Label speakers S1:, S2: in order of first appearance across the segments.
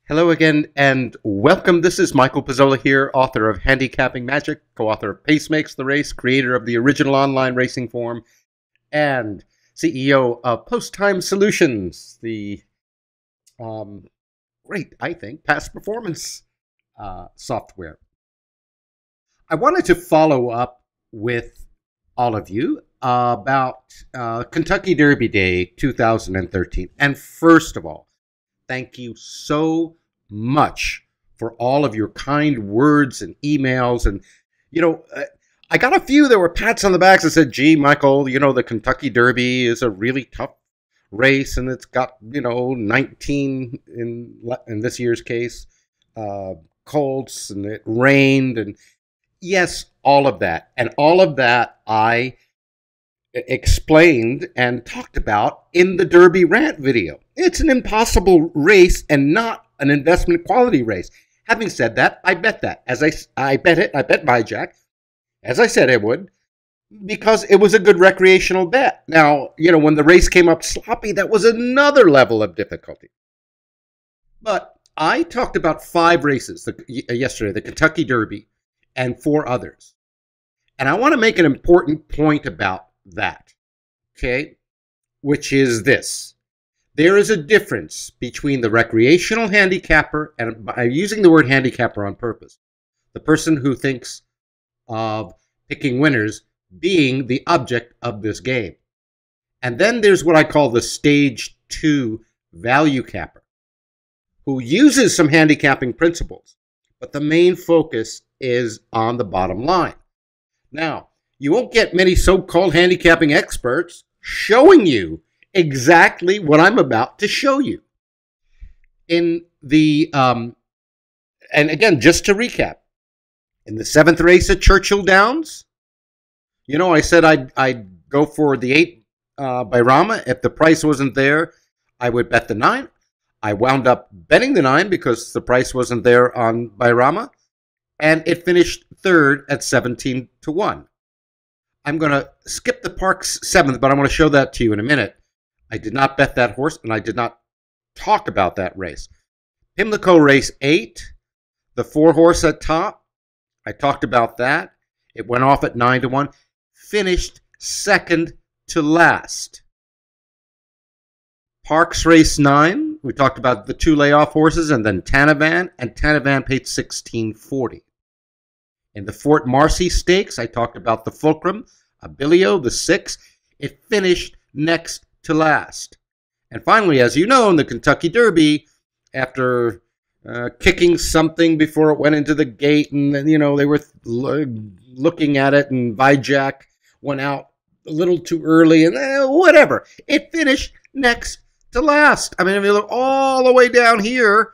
S1: Hello again and welcome. This is Michael Pizzolla here, author of Handicapping Magic, co-author of Pace Makes the Race, creator of the original online racing forum, and CEO of Post Time Solutions, the great, I think, past performance software. I wanted to follow up with all of you about Kentucky Derby Day 2013. And first of all, thank you so much for all of your kind words and emails. And, I got a few that were pats on the backs that said, gee, Michael, the Kentucky Derby is a really tough race. And it's got, 19 in this year's case, colts, and it rained. And yes, all of that. And all of that I explained and talked about in the Derby Rant video. It's an impossible race and not an investment quality race. Having said that, I bet that. I bet Jack, as I said I would, because it was a good recreational bet. Now, when the race came up sloppy, that was another level of difficulty. But I talked about 5 races yesterday, the Kentucky Derby, and 4 others. And I want to make an important point about that, okay, which is this. There is a difference between the recreational handicapper, and I'm using the word handicapper on purpose, the person who thinks of picking winners being the object of this game. And then there's what I call the stage 2 value capper, who uses some handicapping principles, but the main focus is on the bottom line. Now, you won't get many so-called handicapping experts showing you exactly what I'm about to show you. In the, and again, just to recap, in the 7th race at Churchill Downs, I said I'd go for the 8 by Rama. If the price wasn't there, I would bet the 9. I wound up betting the 9 because the price wasn't there on by Rama, and it finished 3rd at 17-1. I'm going to skip the Parks 7th, but I'm going to show that to you in a minute. I did not bet that horse, and I did not talk about that race. Pimlico race 8, the 4 horse at top. I talked about that. It went off at 9-1, finished 2nd to last. Parks race 9, we talked about the 2 layoff horses, and then Tanavan, and Tanavan paid $16.40. In the Fort Marcy Stakes, I talked about the Fulcrum, Abilio, the 6. It finished next to last. And finally, as you know, in the Kentucky Derby, after kicking something before it went into the gate, and they were looking at it, and Vijay went out a little too early, and whatever. It finished next to last. I mean, if you look all the way down here,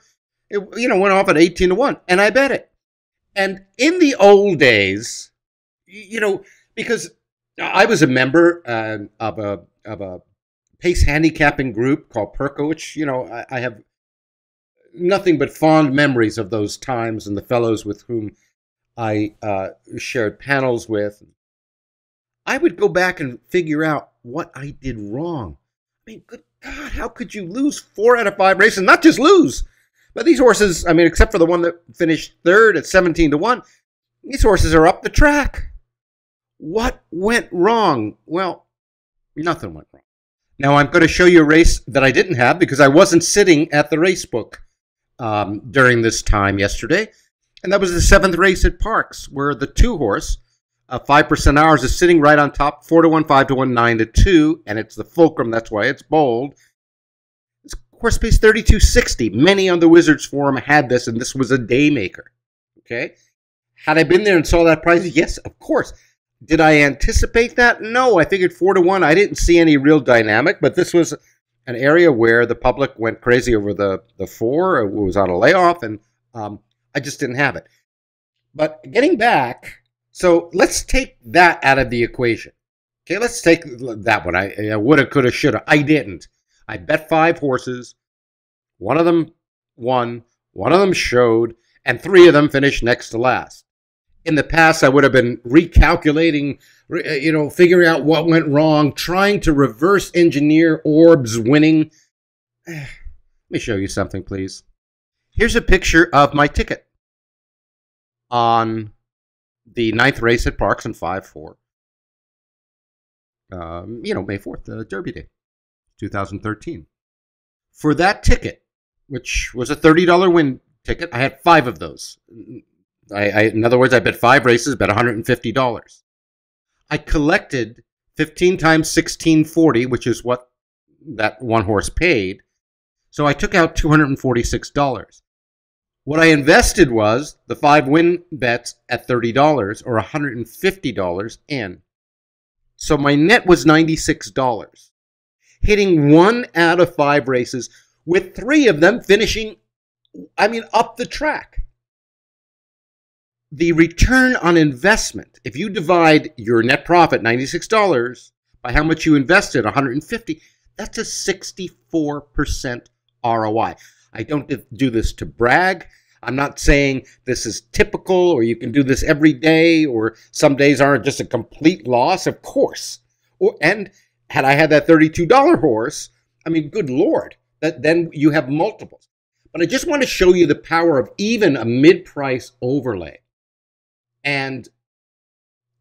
S1: it went off at 18-1, and I bet it. And in the old days, because I was a member of a pace handicapping group called Perco, which, I have nothing but fond memories of those times and the fellows with whom I shared panels with. I would go back and figure out what I did wrong. I mean, good God, how could you lose 4 out of 5 races? Not just lose, but these horses, I mean, except for the one that finished 3rd at 17-1, these horses are up the track. What went wrong? Well, nothing went wrong. Now, I'm going to show you a race that I didn't have because I wasn't sitting at the race book during this time yesterday. And that was the 7th race at Parks, where the 2 horse, 5% hours, is sitting right on top, 4-1, 5-1, 9-2, and it's the Fulcrum. That's why it's bold. This horse pays $32.60. Many on the Wizards Forum had this, and this was a day maker. Okay? Had I been there and saw that price? Yes, of course. Did I anticipate that? No, I figured 4-1. I didn't see any real dynamic, but this was an area where the public went crazy over the 4. It was on a layoff, and I just didn't have it. But getting back, so let's take that out of the equation. Okay, let's take that one. I woulda, coulda, shoulda. I didn't. I bet 5 horses. One of them won. One of them showed, and 3 of them finished next to last. In the past, I would have been recalculating, figuring out what went wrong, trying to reverse engineer Orb's winning. Let me show you something, please. Here's a picture of my ticket on the ninth race at Parks and 5-4. May 4th, Derby Day, 2013. For that ticket, which was a $30 win ticket, I had 5 of those. In other words, I bet 5 races, bet $150. I collected 15 times 1640, which is what that one horse paid. So I took out $246. What I invested was the 5 win bets at $30 or $150 in. So my net was $96, hitting 1 out of 5 races, with 3 of them finishing, up the track. The return on investment, if you divide your net profit, $96, by how much you invested, $150, that's a 64% ROI. I don't do this to brag. I'm not saying this is typical or you can do this every day or some days aren't just a complete loss, of course. And had I had that $32 horse, good Lord, then you have multiples. But I just want to show you the power of even a mid-price overlay and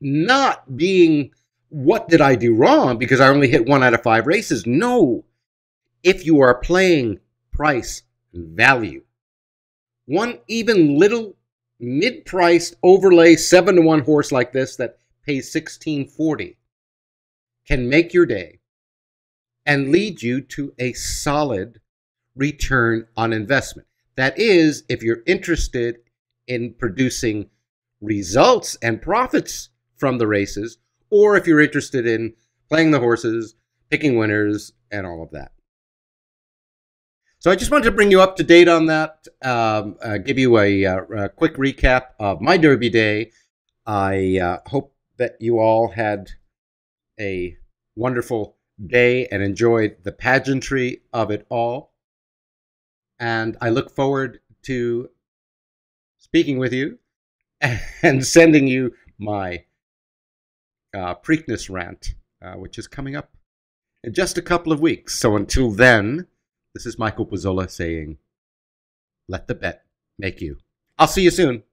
S1: not being, what did I do wrong because I only hit 1 out of 5 races? No. If you are playing price value, one even little mid-priced overlay 7-to-1 horse like this that pays $16.40 can make your day and lead you to a solid return on investment. That is, if you're interested in producing results and profits from the races, or if you're interested in playing the horses, picking winners, and all of that. So I just wanted to bring you up to date on that, give you a quick recap of my Derby Day. I hope that you all had a wonderful day and enjoyed the pageantry of it all. And I look forward to speaking with you and sending you my Preakness rant, which is coming up in just a couple of weeks. So until then, this is Michael Pizzolla saying, let the bet make you. I'll see you soon.